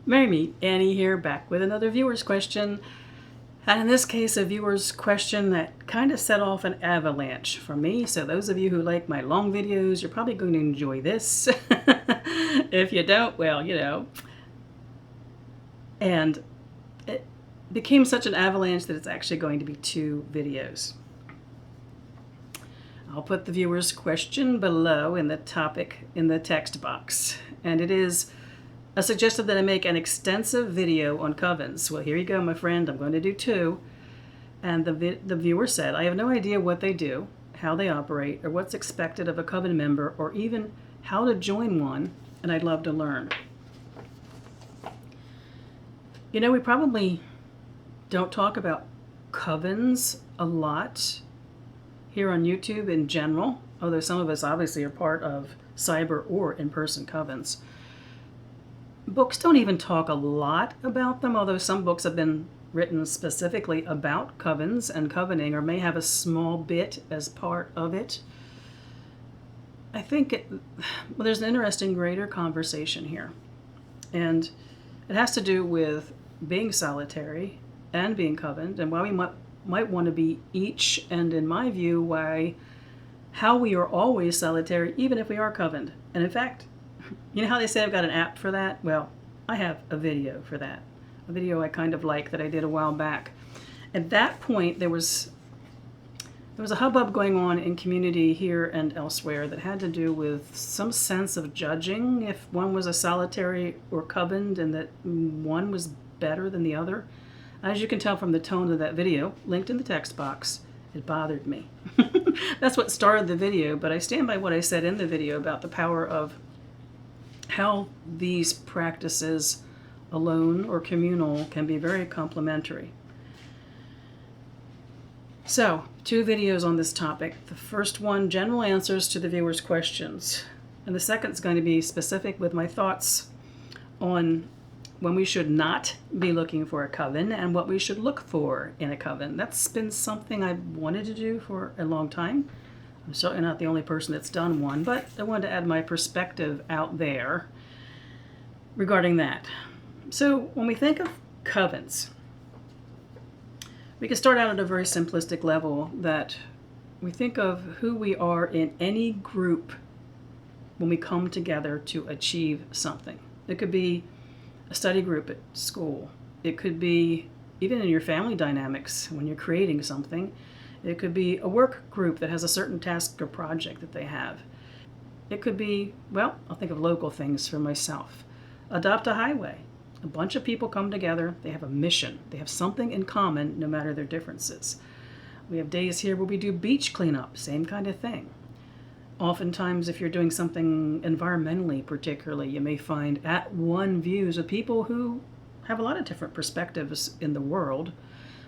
Marry me, Annie here, back with another viewer's question. And in this case, a viewer's question that kind of set off an avalanche for me. So those of you who like my long videos, you're probably going to enjoy this. If you don't, well, you know. And it became such an avalanche that it's actually going to be 2 videos. I'll put the viewer's question below in the topic in the text box. And it is a suggestion that I make an extensive video on covens. Well, here you go, my friend. I'm going to do 2. And the viewer said, I have no idea what they do, how they operate, or what's expected of a coven member, or even how to join one, and I'd love to learn. You know, we probably don't talk about covens a lot here on YouTube in general, although some of us obviously are part of cyber or in-person covens. Books don't even talk a lot about them, although some books have been written specifically about covens and covening, or may have a small bit as part of it. I think there's an interesting greater conversation here, and it has to do with being solitary and being covened, and why we might want to be each, and in my view, how we are always solitary even if we are covened. And in fact, you know how they say I've got an app for that? Well, I have a video for that. A video I kind of like that I did a while back. At that point, there was a hubbub going on in community here and elsewhere that had to do with some sense of judging if one was a solitary or covened, and that one was better than the other. As you can tell from the tone of that video, linked in the text box, it bothered me. That's what started the video, but I stand by what I said in the video about the power of how these practices, alone or communal, can be very complementary. So, 2 videos on this topic. The first one, general answers to the viewer's questions. And the second is going to be specific with my thoughts on when we should not be looking for a coven and what we should look for in a coven. That's been something I've wanted to do for a long time. I'm certainly not the only person that's done one, but I wanted to add my perspective out there regarding that. So when we think of covens, we can start out at a very simplistic level, that we think of who we are in any group when we come together to achieve something. It could be a study group at school. It could be even in your family dynamics when you're creating something. It could be a work group that has a certain task or project that they have. It could be, well, I'll think of local things for myself. Adopt a highway. A bunch of people come together, they have a mission, they have something in common no matter their differences. We have days here where we do beach cleanup, same kind of thing. Oftentimes, if you're doing something environmentally particularly, you may find at-one views of people who have a lot of different perspectives in the world,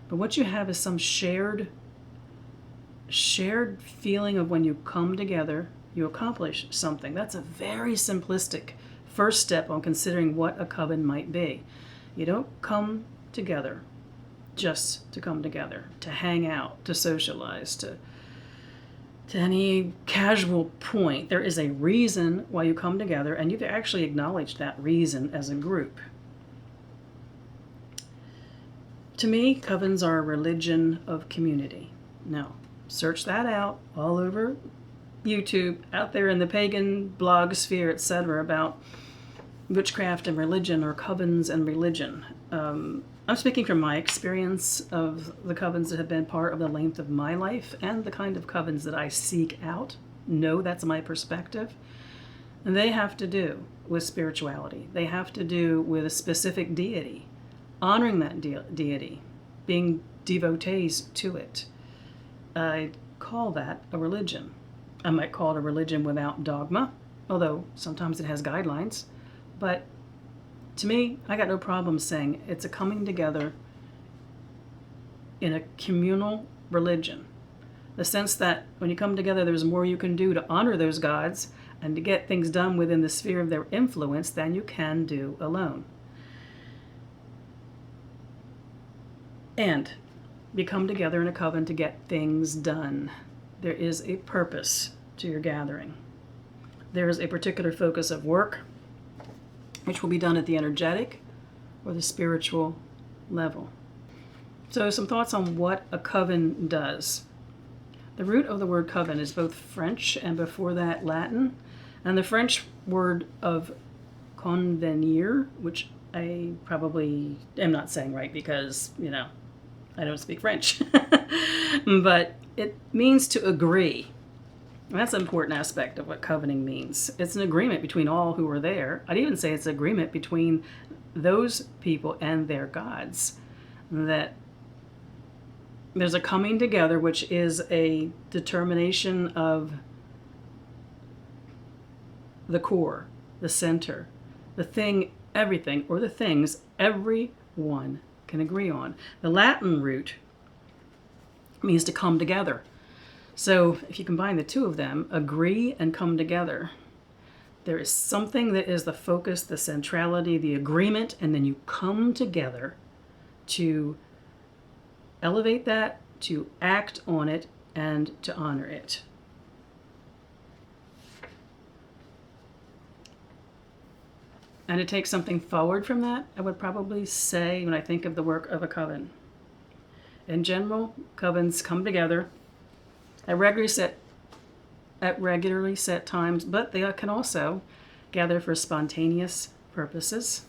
but what you have is some shared feeling of when you come together, you accomplish something. That's a very simplistic first step on considering what a coven might be. You don't come together just to come together, to hang out, to socialize, to any casual point. There is a reason why you come together, and you've actually acknowledged that reason as a group. To me, covens are a religion of community. Now, search that out all over YouTube, out there in the pagan blog sphere, etc., about witchcraft and religion, or covens and religion. I'm speaking from my experience of the covens that have been part of the length of my life, and the kind of covens that I seek out. No, that's my perspective. And they have to do with spirituality. They have to do with a specific deity, honoring that deity, being devotees to it. I call that a religion. I might call it a religion without dogma, although sometimes it has guidelines. But to me, I got no problem saying it's a coming together in a communal religion. The sense that when you come together, there's more you can do to honor those gods and to get things done within the sphere of their influence than you can do alone. And you come together in a coven to get things done. There is a purpose to your gathering. There is a particular focus of work, which will be done at the energetic, or the spiritual level. So some thoughts on what a coven does. The root of the word coven is both French and before that Latin. And the French word of convenir, which I probably am not saying right because, I don't speak French. But it means to agree. And that's an important aspect of what covenanting means. It's an agreement between all who are there. I'd even say it's an agreement between those people and their gods. That there's a coming together, which is a determination of the core, the center, the thing, everything, or the things everyone can agree on. The Latin root means to come together. So if you combine the two of them, agree and come together, there is something that is the focus, the centrality, the agreement, and then you come together to elevate that, to act on it, and to honor it. And to take something forward from that, I would probably say, when I think of the work of a coven. In general, covens come together at regularly set times, but they can also gather for spontaneous purposes.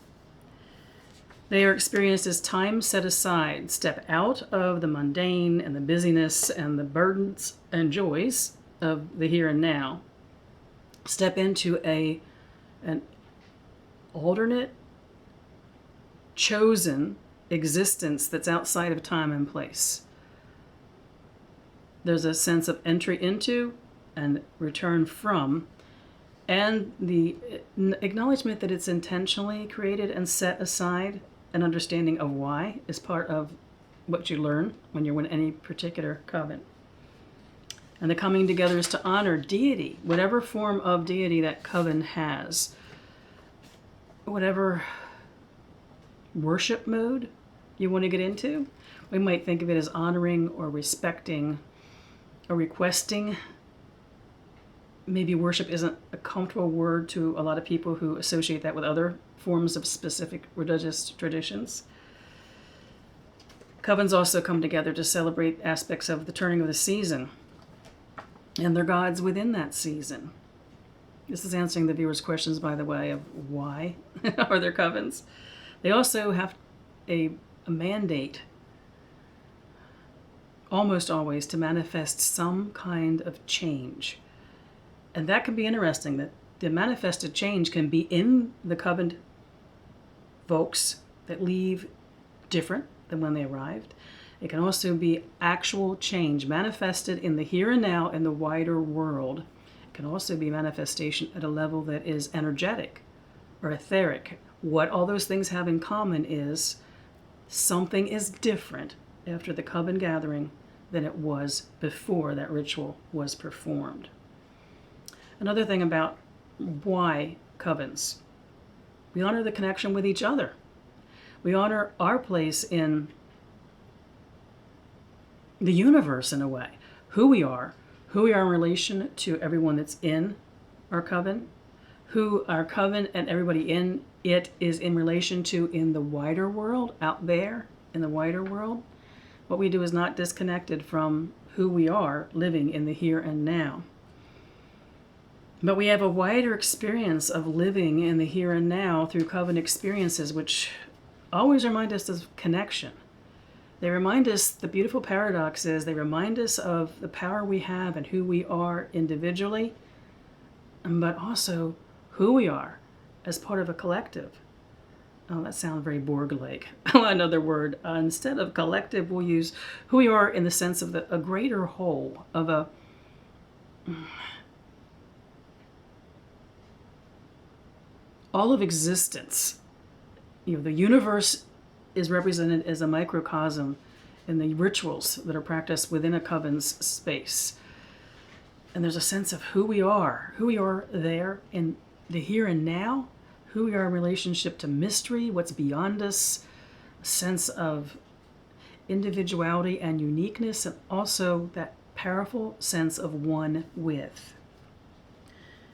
They are experienced as time set aside, step out of the mundane and the busyness and the burdens and joys of the here and now. Step into an alternate, chosen existence that's outside of time and place. There's a sense of entry into and return from, and the acknowledgement that it's intentionally created and set aside. An understanding of why is part of what you learn when you're in any particular coven. And the coming together is to honor deity, whatever form of deity that coven has, whatever worship mode you want to get into. We might think of it as honoring or respecting or requesting. Maybe worship isn't a comfortable word to a lot of people who associate that with other forms of specific religious traditions. Covens also come together to celebrate aspects of the turning of the season and their gods within that season. This is answering the viewers' questions, by the way, of why are there covens. They also have a mandate, almost always, to manifest some kind of change. And that can be interesting, that the manifested change can be in the covenant folks that leave different than when they arrived. It can also be actual change manifested in the here and now in the wider world. It can also be manifestation at a level that is energetic or etheric. What all those things have in common is something is different after the coven gathering than it was before that ritual was performed. Another thing about why covens. We honor the connection with each other. We honor our place in the universe in a way. Who we are in relation to everyone that's in our coven, who our coven and everybody in it is in relation to in the wider world, out there in the wider world. What we do is not disconnected from who we are living in the here and now. But we have a wider experience of living in the here and now through coven experiences, which always remind us of connection. They remind us, the beautiful paradox is, they remind us of the power we have and who we are individually, but also who we are as part of a collective. Oh, that sounds very Borg-like. Another word. Instead of collective, we'll use who we are in the sense of a greater whole, of a all of existence. The universe is represented as a microcosm in the rituals that are practiced within a coven's space. And there's a sense of who we are there in the here and now, who we are in relationship to mystery, what's beyond us, a sense of individuality and uniqueness, and also that powerful sense of one with.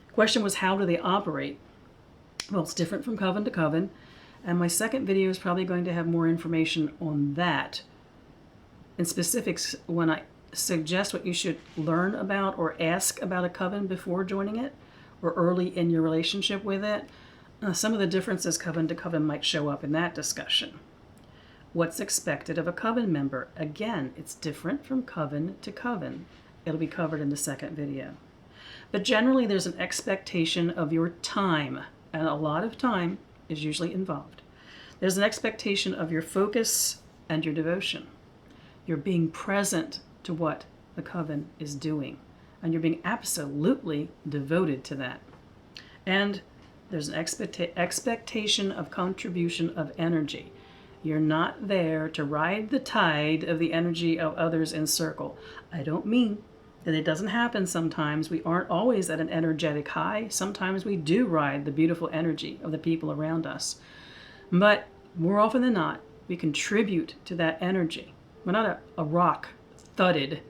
The question was, how do they operate? Well, it's different from coven to coven, And my second video is probably going to have more information on that. In specifics, when I suggest what you should learn about or ask about a coven before joining it, or early in your relationship with it, some of the differences coven to coven might show up in that discussion. What's expected of a coven member? Again, it's different from coven to coven. It'll be covered in the second video. But generally, there's an expectation of your time, and a lot of time is usually involved. There's an expectation of your focus and your devotion. You're being present to what the coven is doing, and you're being absolutely devoted to that. And there's an expectation of contribution of energy. You're not there to ride the tide of the energy of others in circle. I don't mean that it doesn't happen sometimes. We aren't always at an energetic high. Sometimes we do ride the beautiful energy of the people around us. But more often than not, we contribute to that energy. We're not a rock thudded,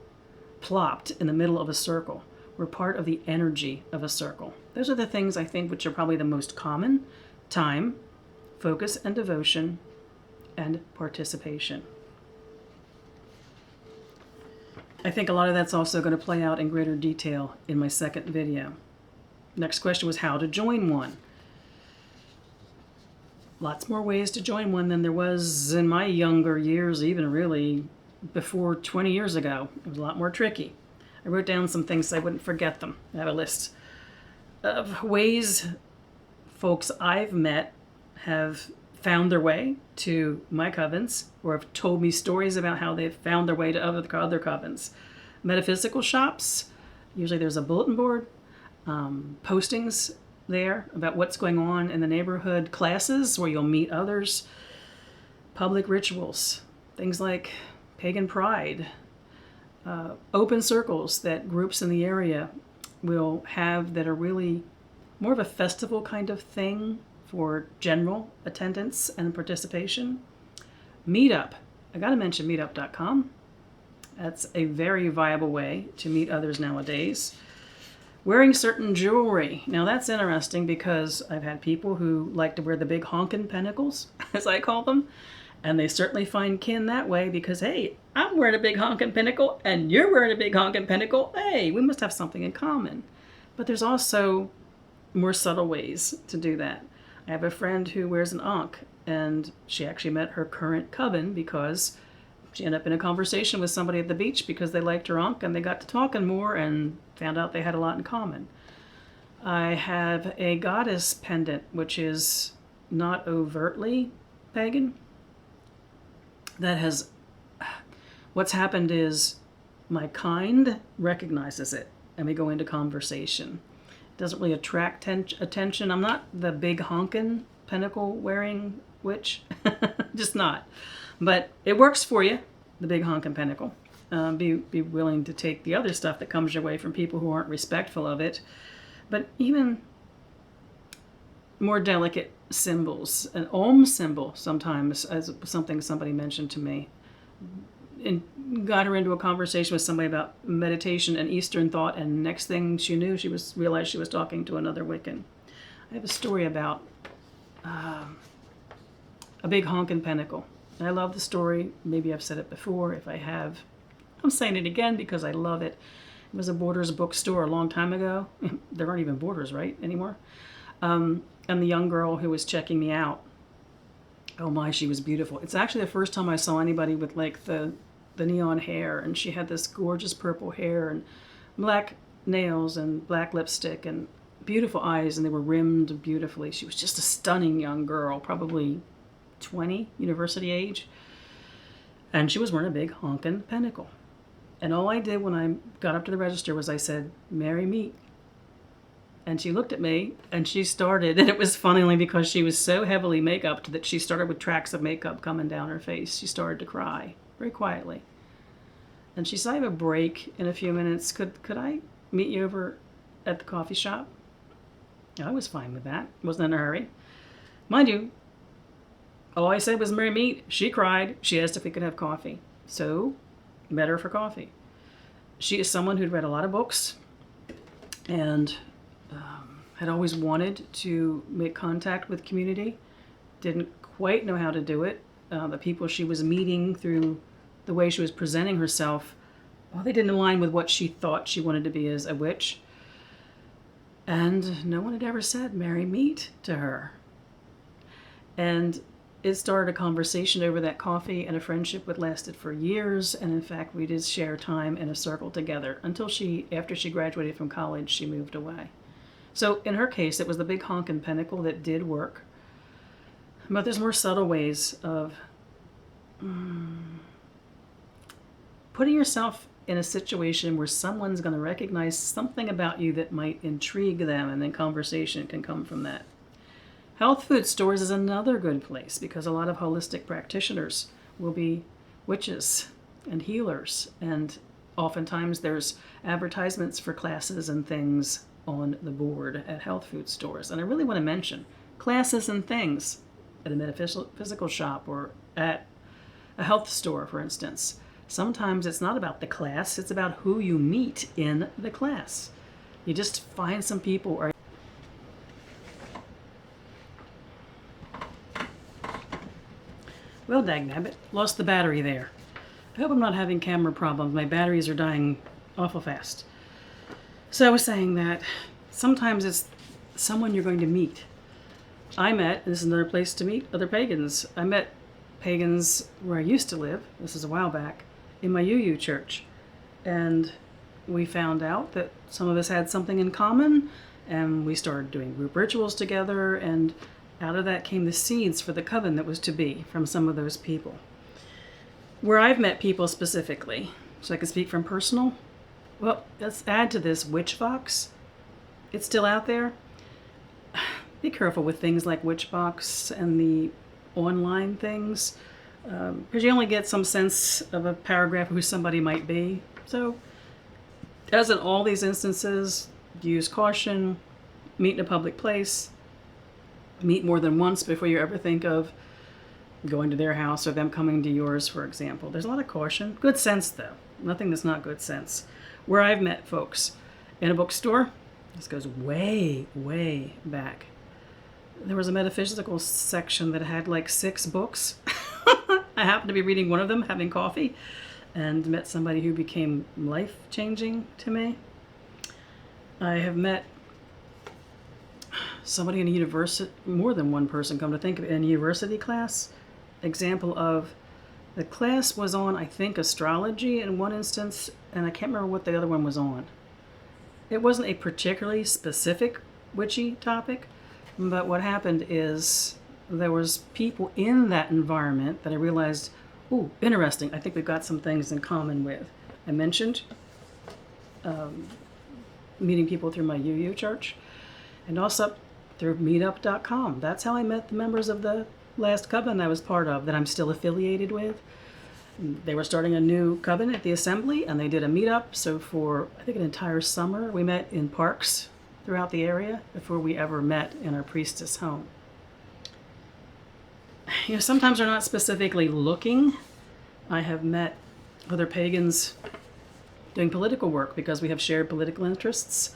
plopped in the middle of a circle. We're part of the energy of a circle. Those are the things I think which are probably the most common: time, focus and devotion, and participation. I think a lot of that's also going to play out in greater detail in my second video. Next question was how to join one. Lots more ways to join one than there was in my younger years, even really before 20 years ago. It was a lot more tricky. I wrote down some things so I wouldn't forget them. I have a list of ways folks I've met have found their way to my covens, or have told me stories about how they've found their way to other covens. Metaphysical shops, usually there's a bulletin board, postings there about what's going on in the neighborhood. Classes where you'll meet others. Public rituals, things like pagan pride. Open circles that groups in the area will have that are really more of a festival kind of thing for general attendance and participation. Meetup. I got to mention meetup.com. That's a very viable way to meet others nowadays. Wearing certain jewelry. Now that's interesting because I've had people who like to wear the big honkin' pentacles, as I call them, and they certainly find kin that way because, hey, I'm wearing a big honkin' pentacle and you're wearing a big honkin' pentacle. Hey, we must have something in common. But there's also more subtle ways to do that. I have a friend who wears an ankh, and she actually met her current coven because she ended up in a conversation with somebody at the beach because they liked her ankh, and they got to talking more and found out they had a lot in common. I have a goddess pendant, which is not overtly pagan. That has, what's happened is my kind recognizes it, and we go into conversation. Doesn't really attract attention. I'm not the big honkin' pentacle wearing witch, just not. But it works for you, the big honkin' pentacle. Be willing to take the other stuff that comes your way from people who aren't respectful of it. But even more delicate symbols, an Om symbol sometimes, as something somebody mentioned to me, and got her into a conversation with somebody about meditation and Eastern thought, and next thing she knew, realized she was talking to another Wiccan. I have a story about a big honkin' pentacle. And I love the story. Maybe I've said it before. If I have, I'm saying it again because I love it. It was a Borders bookstore a long time ago. There aren't even Borders, right, anymore? And the young girl who was checking me out, oh my, she was beautiful. It's actually the first time I saw anybody with like the neon hair, and she had this gorgeous purple hair and black nails and black lipstick and beautiful eyes, and they were rimmed beautifully. She was just a stunning young girl, probably 20, university age. And she was wearing a big honkin' pentacle. And all I did when I got up to the register was I said, "Marry me." And she looked at me, and she started, and it was funny only because she was so heavily make-upped that she started with tracks of makeup coming down her face. She started to cry very quietly. And she said, "I have a break in a few minutes. Could I meet you over at the coffee shop?" I was fine with that. Wasn't in a hurry. Mind you, all I said was marry me. She cried. She asked if we could have coffee. So, met her for coffee. She is someone who'd read a lot of books and had always wanted to make contact with community. Didn't quite know how to do it. The people she was meeting, through the way she was presenting herself, well, they didn't align with what she thought she wanted to be as a witch. And no one had ever said, "Marry meat" to her. And it started a conversation over that coffee, and a friendship that lasted for years. And in fact, we did share time in a circle together until after she graduated from college, she moved away. So in her case, it was the big honkin' pentacle that did work. But there's more subtle ways of putting yourself in a situation where someone's going to recognize something about you that might intrigue them, and then conversation can come from that. Health food stores is another good place because a lot of holistic practitioners will be witches and healers, and oftentimes there's advertisements for classes and things on the board at health food stores. And I really want to mention classes and things at a metaphysical shop or at a health store, for instance. Sometimes it's not about the class, it's about who you meet in the class. You just find some people or well, dagnabbit, lost the battery there. I hope I'm not having camera problems. My batteries are dying awful fast. So I was saying that sometimes it's someone you're going to meet. This is another place to meet other pagans. I met pagans where I used to live, this is a while back, in my UU church. And we found out that some of us had something in common, and we started doing group rituals together, and out of that came the seeds for the coven that was to be from some of those people. Where I've met people specifically, so I can speak from personal, well, let's add to this Witchbox. It's still out there. Be careful with things like Witchbox and the online things, because you only get some sense of a paragraph of who somebody might be. So, as in all these instances, use caution, meet in a public place, meet more than once before you ever think of going to their house or them coming to yours, for example. There's a lot of caution. Good sense, though. Nothing that's not good sense. Where I've met folks in a bookstore, this goes way, way back. There was a metaphysical section that had like 6 books. I happened to be reading one of them, having coffee, and met somebody who became life-changing to me. I have met somebody in a university, more than one person, come to think of it, in a university class. Example of, the class was on, I think, astrology in one instance, and I can't remember what the other one was on. It wasn't a particularly specific witchy topic, but what happened is there was people in that environment that I realized, ooh, interesting, I think we've got some things in common with. I mentioned meeting people through my UU church, and also through meetup.com. That's how I met the members of the last coven I was part of, that I'm still affiliated with. They were starting a new coven at the assembly, and they did a meetup. So for, I think, an entire summer, we met in parks throughout the area before we ever met in our priestess home. You know, sometimes they're not specifically looking. I have met other pagans doing political work because we have shared political interests,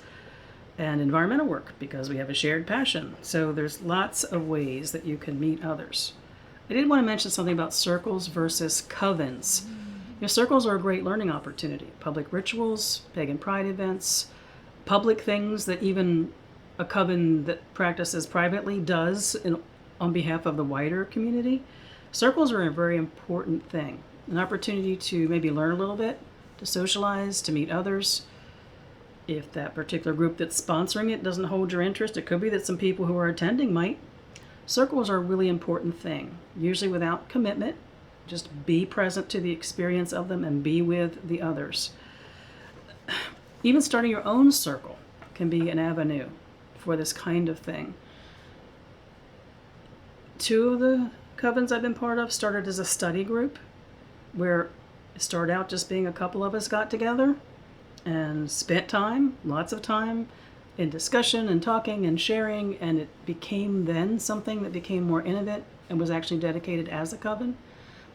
and environmental work because we have a shared passion. So there's lots of ways that you can meet others. I did want to mention something about circles versus covens. You know, circles are a great learning opportunity. Public rituals, pagan pride events, public things that even a coven that practices privately does on behalf of the wider community. Circles are a very important thing. An opportunity to maybe learn a little bit, to socialize, to meet others. If that particular group that's sponsoring it doesn't hold your interest, it could be that some people who are attending might. Circles are a really important thing, usually without commitment. Just be present to the experience of them and be with the others. Even starting your own circle can be an avenue for this kind of thing. 2 of the covens I've been part of started as a study group, where it started out just being a couple of us got together and spent time, lots of time, in discussion and talking and sharing, and it became then something that became more intimate and was actually dedicated as a coven.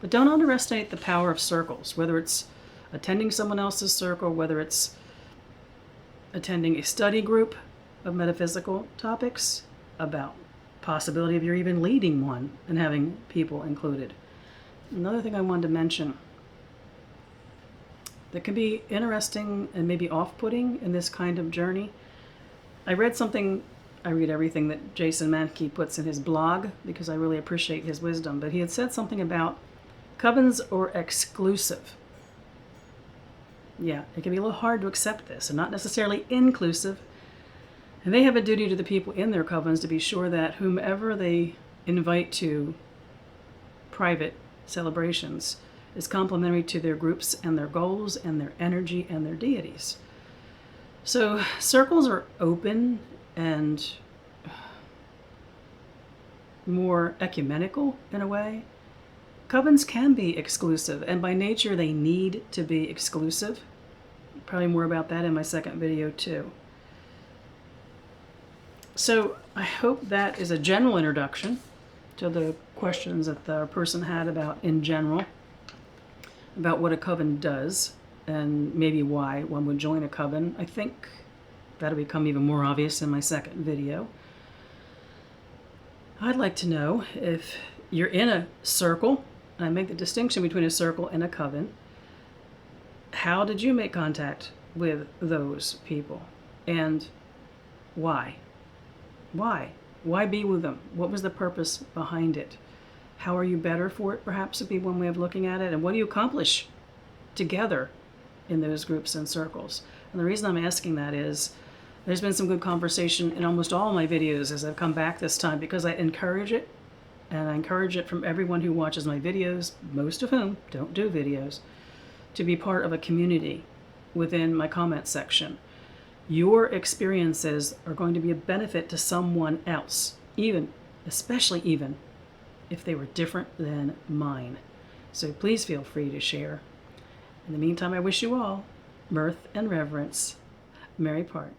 But don't underestimate the power of circles, whether it's attending someone else's circle, whether it's attending a study group of metaphysical topics about possibility of you're even leading one and having people included. Another thing I wanted to mention that can be interesting and maybe off-putting in this kind of journey. I read everything that Jason Mankey puts in his blog because I really appreciate his wisdom, but he had said something about covens are exclusive. Yeah, it can be a little hard to accept this, and not necessarily inclusive. And they have a duty to the people in their covens to be sure that whomever they invite to private celebrations is complementary to their groups and their goals and their energy and their deities. So circles are open and more ecumenical in a way. Covens can be exclusive, and by nature they need to be exclusive. Probably more about that in my second video too. So I hope that is a general introduction to the questions that the person had about, in general, about what a coven does and maybe why one would join a coven. I think that'll become even more obvious in my second video. I'd like to know if you're in a circle, and I make the distinction between a circle and a coven. How did you make contact with those people? And why? Why? Why be with them? What was the purpose behind it? How are you better for it, perhaps, would be one way of looking at it. And what do you accomplish together in those groups and circles? And the reason I'm asking that is there's been some good conversation in almost all my videos as I've come back this time, because I encourage it. And I encourage it from everyone who watches my videos, most of whom don't do videos, to be part of a community within my comment section. Your experiences are going to be a benefit to someone else, especially if they were different than mine. So please feel free to share. In the meantime, I wish you all mirth and reverence. Merry part.